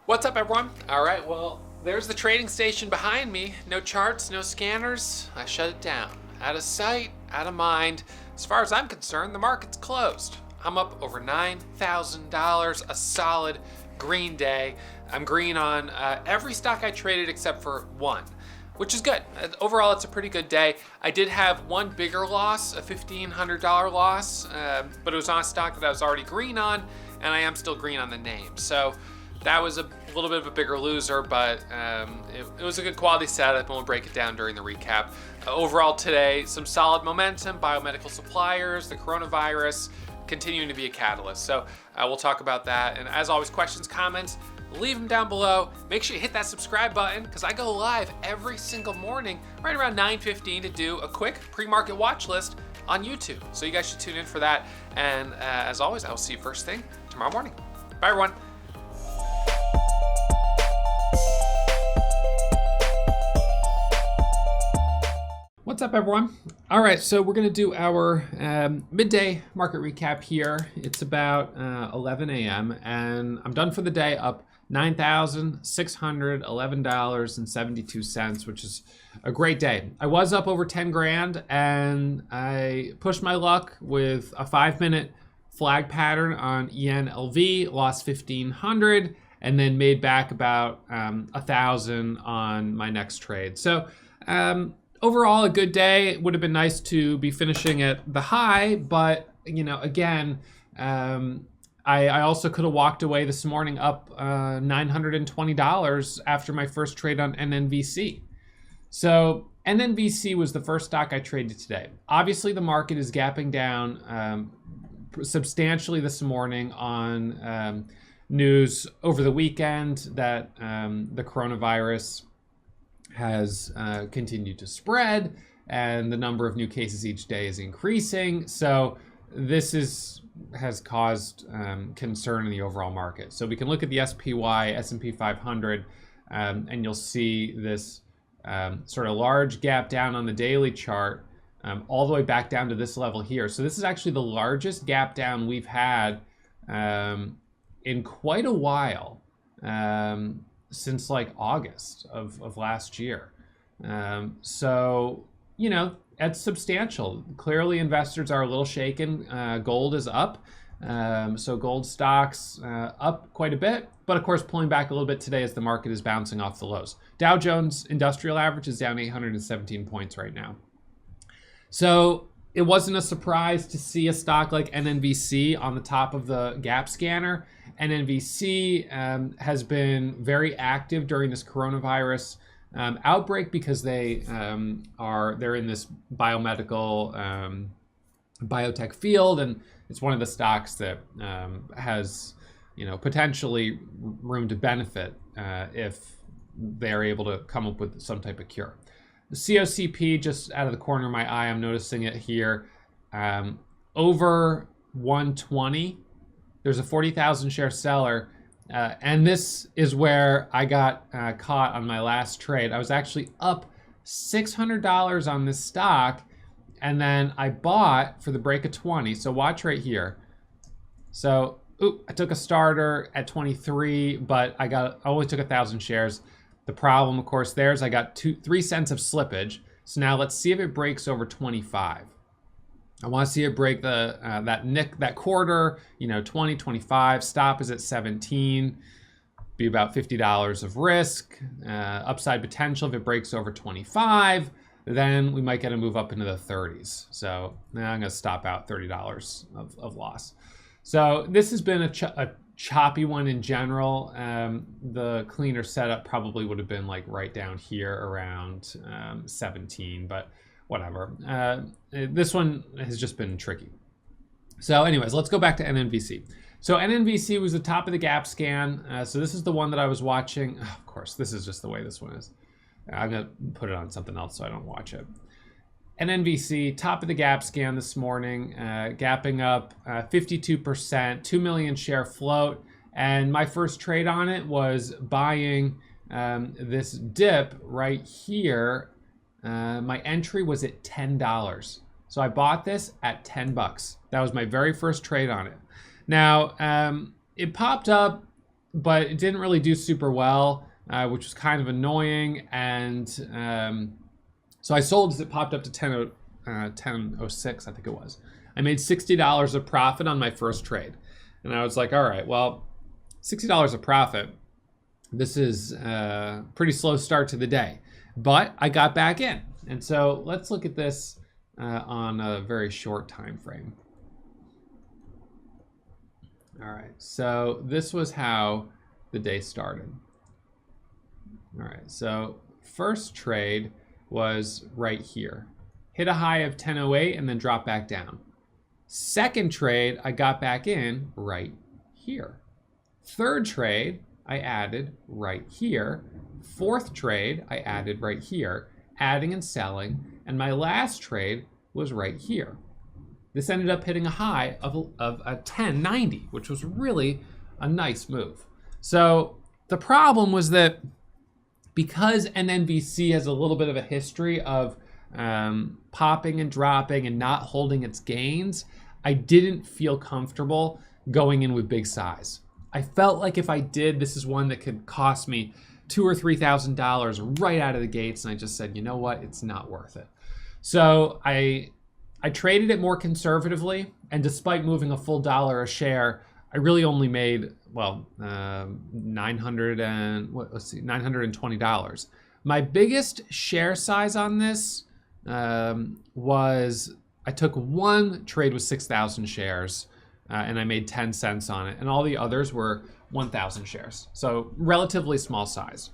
What's up, everyone? All right, well, there's the trading station behind me. No charts, no scanners. I shut it down. Out of sight, out of mind. As far as I'm concerned, the market's closed. I'm up over $9,000, a solid green day. I'm green on every stock I traded except for one, which is good. Overall, it's a pretty good day. I did have one bigger loss, a $1,500 loss, but it was on a stock that I was already green on, and I am still green on the name. So that was a little bit of a bigger loser, but it was a good quality setup, and we'll break it down during the recap. Overall today, some solid momentum, biomedical suppliers, the coronavirus continuing to be a catalyst. So we'll talk about that. And as always, questions, comments, leave them down below. Make sure you hit that subscribe button because I go live every single morning right around 9:15 to do a quick pre-market watch list on YouTube. So you guys should tune in for that. And as always, I will see you first thing tomorrow morning. Bye, everyone. What's up, everyone? All right, so we're going to do our midday market recap here. It's about 11 a.m. and I'm done for the day, up $9,611.72, which is a great day. I was up over 10 grand and I pushed my luck with a 5-minute flag pattern on ENLV, lost 1,500, and then made back about 1,000 on my next trade. So overall, a good day. It would have been nice to be finishing at the high, but again, I also could have walked away this morning up $920 after my first trade on MNVC. So MNVC was the first stock I traded today. Obviously, the market is gapping down substantially this morning on news over the weekend that the coronavirus has continued to spread and the number of new cases each day is increasing. So this has caused concern in the overall market. So we can look at the SPY, S&P 500, and you'll see this sort of large gap down on the daily chart all the way back down to this level here. So this is actually the largest gap down we've had in quite a while. Since like August of last year. So, that's substantial. Clearly investors are a little shaken. Gold is up. So gold stocks up quite a bit, but of course pulling back a little bit today as the market is bouncing off the lows. Dow Jones Industrial Average is down 817 points right now. So it wasn't a surprise to see a stock like MNVC on the top of the gap scanner. MNVC has been very active during this coronavirus outbreak because they're in this biomedical biotech field, and it's one of the stocks that has potentially room to benefit if they're able to come up with some type of cure. The COCP, just out of the corner of my eye, I'm noticing it here, over 120. There's a 40,000 share seller, and this is where I got caught on my last trade. I was actually up $600 on this stock, and then I bought for the break of 20. So watch right here. So I took a starter at 23, but I only took 1,000 shares. The problem, of course, there is I got 3 cents of slippage. So now let's see if it breaks over 25. I want to see it break that quarter, 20, 25. Stop is at 17. Be about $50 of risk. Upside potential if it breaks over 25, then we might get a move up into the 30s. So now I'm going to stop out $30 of loss. So this has been a choppy one in general. The cleaner setup probably would have been like right down here around 17, but whatever. This one has just been tricky. So anyways, let's go back to MNVC. So MNVC was the top of the gap scan. So this is the one that I was watching. Oh, of course, this is just the way this one is. I'm going to put it on something else so I don't watch it. MNVC, top of the gap scan this morning, gapping up 52%, 2 million share float. And my first trade on it was buying this dip right here. My entry was at $10. So I bought this at $10. That was my very first trade on it. Now, it popped up but it didn't really do super well, which was kind of annoying. And so I sold as it popped up to 10.06, I think it was. I made $60 of profit on my first trade. And I was like, all right, well, $60 of profit. This is a pretty slow start to the day, but I got back in. And so let's look at this on a very short time frame. All right, so this was how the day started. All right, so first trade was right here. Hit a high of 10.08 and then drop back down. Second trade, I got back in right here. Third trade, I added right here. Fourth trade, I added right here, adding and selling. And my last trade was right here. This ended up hitting a high of a 10.90, which was really a nice move. So the problem was that because MNVC has a little bit of a history of popping and dropping and not holding its gains, I didn't feel comfortable going in with big size. I felt like if I did, this is one that could cost me $2,000 or $3,000 right out of the gates, and I just said, you know what, it's not worth it. So I traded it more conservatively, and despite moving a full dollar a share, I really only made, well, $920. My biggest share size on this was, I took one trade with 6,000 shares, and I made 10 cents on it, and all the others were 1,000 shares. So relatively small size.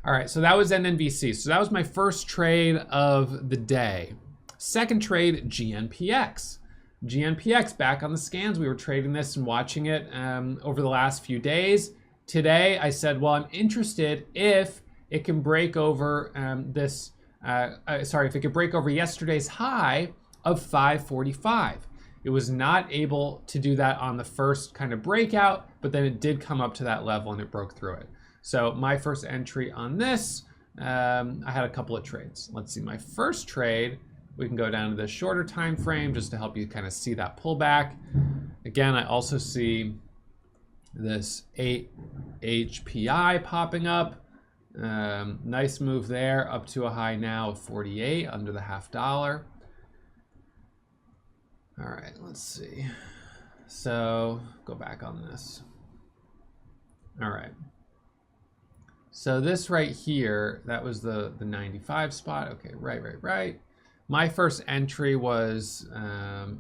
All right, so that was MNVC. So that was my first trade of the day. Second trade, GNPX. GNPX, back on the scans. We were trading this and watching it over the last few days. Today, I said, well, I'm interested if it can break over if it could break over yesterday's high of 545. It was not able to do that on the first kind of breakout, but then it did come up to that level and it broke through it. So my first entry on this, I had a couple of trades. Let's see, my first trade, we can go down to the shorter time frame just to help you kind of see that pullback. Again, I also see this 8 HPI popping up. Nice move there, up to a high now of 48, under the $0.50. All right, let's see. So go back on this. All right. So this right here, that was the 95 spot. Okay, right. My first entry was where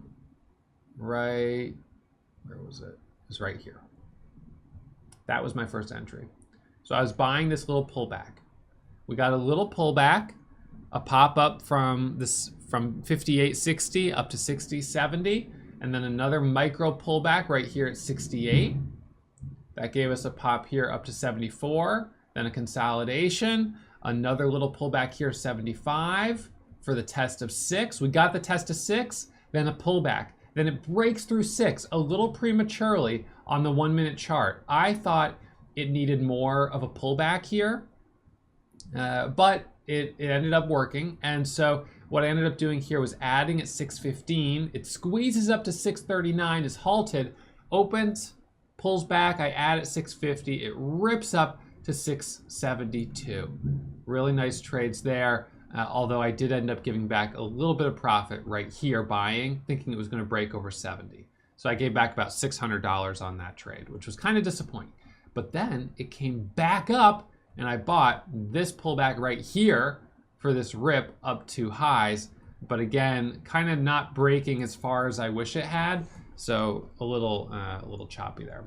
was it? It was right here. That was my first entry. So I was buying this little pullback. We got a little pullback, a pop up from 58.60 up to 60.70, and then another micro pullback right here at 68. That gave us a pop here up to 74, then a consolidation, another little pullback here, 75 for the test of 6. We got the test of 6, then a pullback. Then it breaks through 6 a little prematurely on the 1-minute chart. I thought it needed more of a pullback here, but it ended up working. And so what I ended up doing here was adding at 615. It squeezes up to 639, is halted, opens, pulls back. I add at 650. It rips up to 672. Really nice trades there. Although I did end up giving back a little bit of profit right here, buying, thinking it was going to break over 70. So I gave back about $600 on that trade, which was kind of disappointing. But then it came back up, and I bought this pullback right here for this rip up to highs. But again, kind of not breaking as far as I wish it had. So a little choppy there.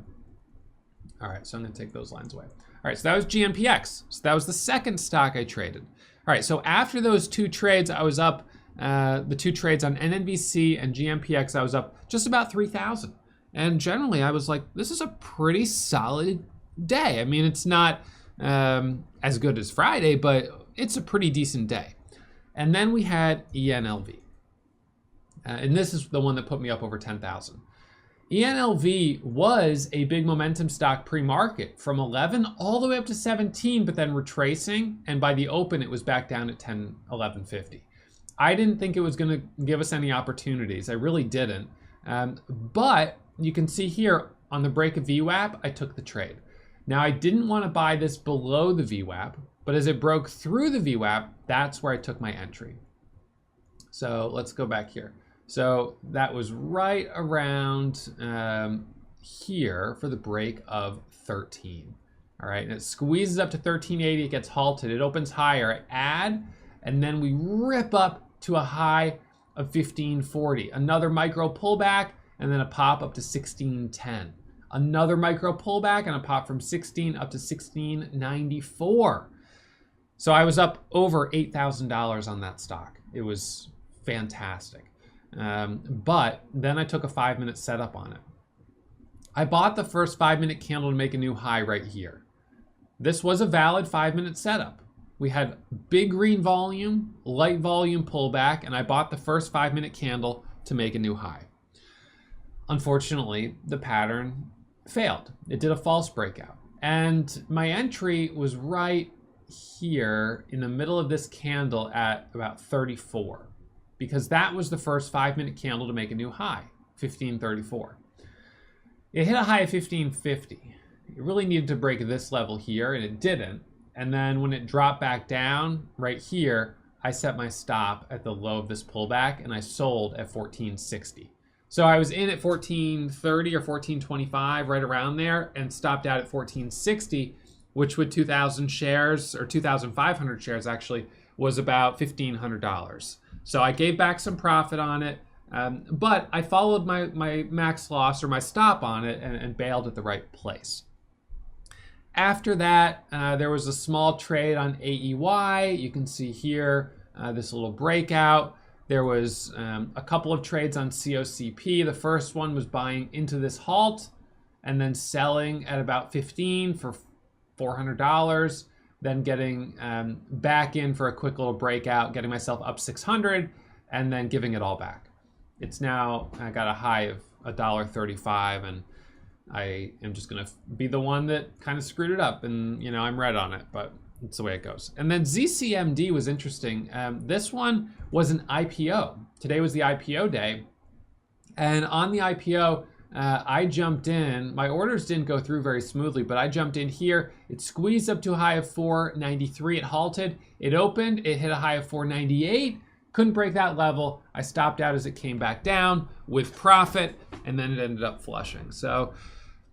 All right, so I'm going to take those lines away. All right, so that was GNPX. So that was the second stock I traded. All right, so after those two trades, I was up, the two trades on MNVC and GNPX, I was up just about 3,000. And generally, I was like, this is a pretty solid day. I mean, it's not as good as Friday, but it's a pretty decent day. And then we had ENLV. And this is the one that put me up over 10,000. ENLV was a big momentum stock pre-market from 11 all the way up to 17, but then retracing. And by the open, it was back down at 11.50. I didn't think it was going to give us any opportunities. I really didn't. But you can see here, on the break of VWAP, I took the trade. Now I didn't want to buy this below the VWAP, but as it broke through the VWAP, that's where I took my entry. So let's go back here. So that was right around here for the break of 13. All right, and it squeezes up to 1380, it gets halted, it opens higher, I add, and then we rip up to a high of 1540. Another micro pullback, and then a pop up to 1610. Another micro pullback and a pop from 16 up to 1694. So I was up over $8,000 on that stock. It was fantastic. But then I took a 5-minute setup on it. I bought the first 5-minute candle to make a new high right here. This was a valid 5-minute setup. We had big green volume, light volume pullback, and I bought the first 5-minute candle to make a new high. Unfortunately, the pattern failed. It did a false breakout. And my entry was right here in the middle of this candle at about 34, because that was the first 5-minute candle to make a new high, 1534. It hit a high of 1550. It really needed to break this level here, and it didn't. And then when it dropped back down right here, I set my stop at the low of this pullback, and I sold at 1460. So I was in at 1430 or 1425, right around there, and stopped out at 1460, which with 2,000 shares, or 2,500 shares actually, was about $1,500. So I gave back some profit on it, but I followed my max loss or my stop on it and bailed at the right place. After that, there was a small trade on AEY. You can see here this little breakout. There was a couple of trades on COCP. The first one was buying into this halt and then selling at about 15 for $400, then getting back in for a quick little breakout, getting myself up 600, and then giving it all back. It's now, I got a high of $1.35, and I am just gonna be the one that kind of screwed it up, and you know, I'm red on it, but it's the way it goes. And then ZCMD was interesting. This one was an IPO. Today was the IPO day, and on the IPO, I jumped in. My orders didn't go through very smoothly, but I jumped in here. It squeezed up to a high of 493. It halted. It opened. It hit a high of 498. Couldn't break that level. I stopped out as it came back down with profit, and then it ended up flushing. So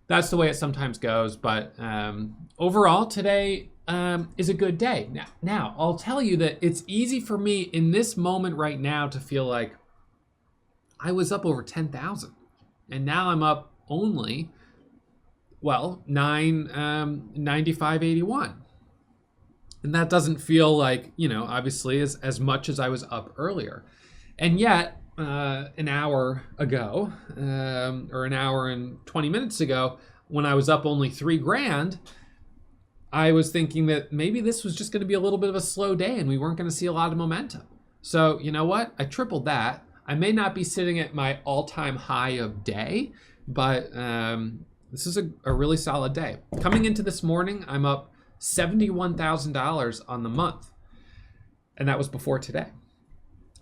that's the way it sometimes goes. But overall, today is a good day. Now, I'll tell you that it's easy for me in this moment right now to feel like I was up over 10,000. And now I'm up only, well, 995.81. And that doesn't feel like, you know, obviously as much as I was up earlier. And yet, an hour ago, or an hour and 20 minutes ago, when I was up only $3,000, I was thinking that maybe this was just going to be a little bit of a slow day and we weren't going to see a lot of momentum. So, you know what? I tripled that. I may not be sitting at my all-time high of day, but this is a really solid day. Coming into this morning, I'm up $71,000 on the month, and that was before today.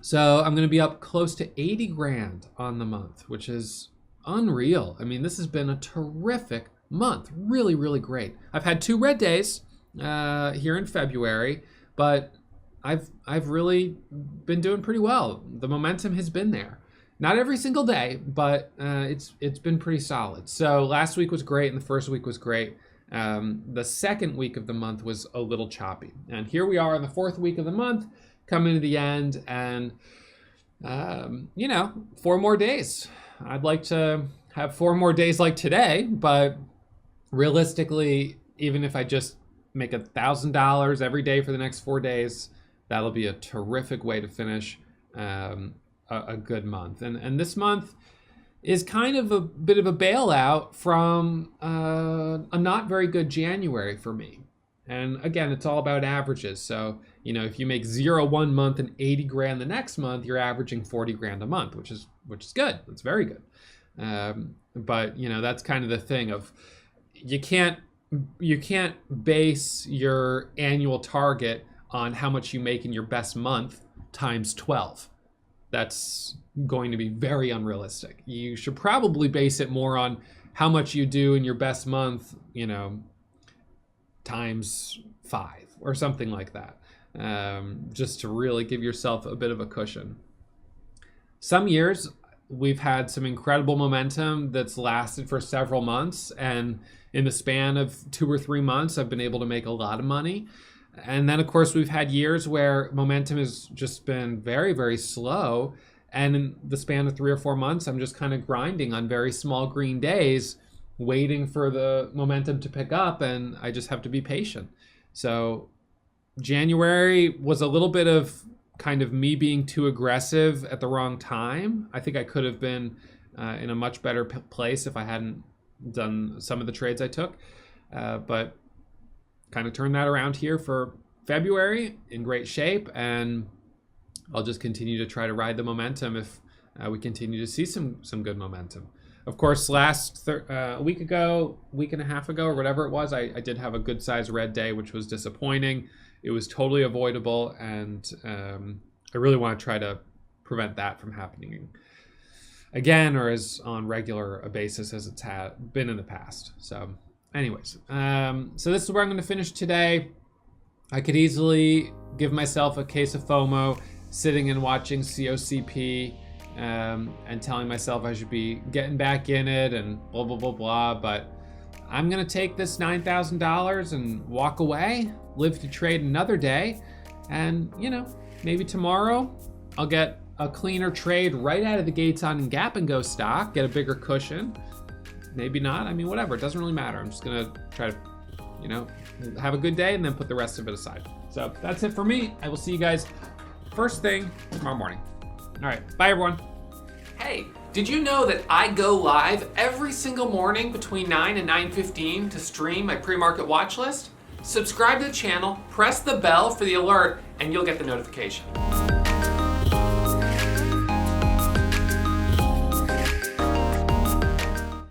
So I'm going to be up close to 80 grand on the month, which is unreal. I mean, this has been a terrific month. Really, really great. I've had 2 red days here in February, but I've really been doing pretty well. The momentum has been there. Not every single day, but it's been pretty solid. So last week was great, and the first week was great. The second week of the month was a little choppy. And here we are in the 4th week of the month, coming to the end, and you know, 4 more days. I'd like to have 4 more days like today, but realistically, even if I just make $1,000 every day for the next 4 days, that'll be a terrific way to finish a good month. And this month is kind of a bit of a bailout from a not very good January for me. And again, it's all about averages. So, you know, if you make 0 one month and 80 grand the next month, you're averaging 40 grand a month, which is good. It's very good. But you know, that's kind of the thing of you can't base your annual target on how much you make in your best month times 12. That's going to be very unrealistic. You should probably base it more on how much you do in your best month, times 5 or something like that, just to really give yourself a bit of a cushion. Some years we've had some incredible momentum that's lasted for several months, and in the span of 2 or 3 months I've been able to make a lot of money. And then of course we've had years where momentum has just been very, very slow, and in the span of 3 or 4 months I'm just kind of grinding on very small green days, waiting for the momentum to pick up, and I just have to be patient. So January was a little bit of kind of me being too aggressive at the wrong time. I think I could have been in a much better place if I hadn't done some of the trades I took, but kind of turned that around here for February in great shape, and I'll just continue to try to ride the momentum if we continue to see some good momentum. Of course, last week and a half ago, or whatever it was, I did have a good size red day, which was disappointing. It was totally avoidable, and I really want to try to prevent that from happening again, or as on regular a basis as it's been in the past. So anyways, so this is where I'm going to finish today. I could easily give myself a case of FOMO sitting and watching COCP and telling myself I should be getting back in it and blah, blah, blah, blah. But I'm going to take this $9,000 and walk away, live to trade another day. And, maybe tomorrow I'll get a cleaner trade right out of the gates on Gap and Go stock, get a bigger cushion. Maybe not. I mean, whatever. It doesn't really matter. I'm just going to try to, have a good day and then put the rest of it aside. So that's it for me. I will see you guys first thing tomorrow morning. All right. Bye, everyone. Hey, did you know that I go live every single morning between 9 and 9:15 to stream my pre-market watch list? Subscribe to the channel, press the bell for the alert, and you'll get the notification.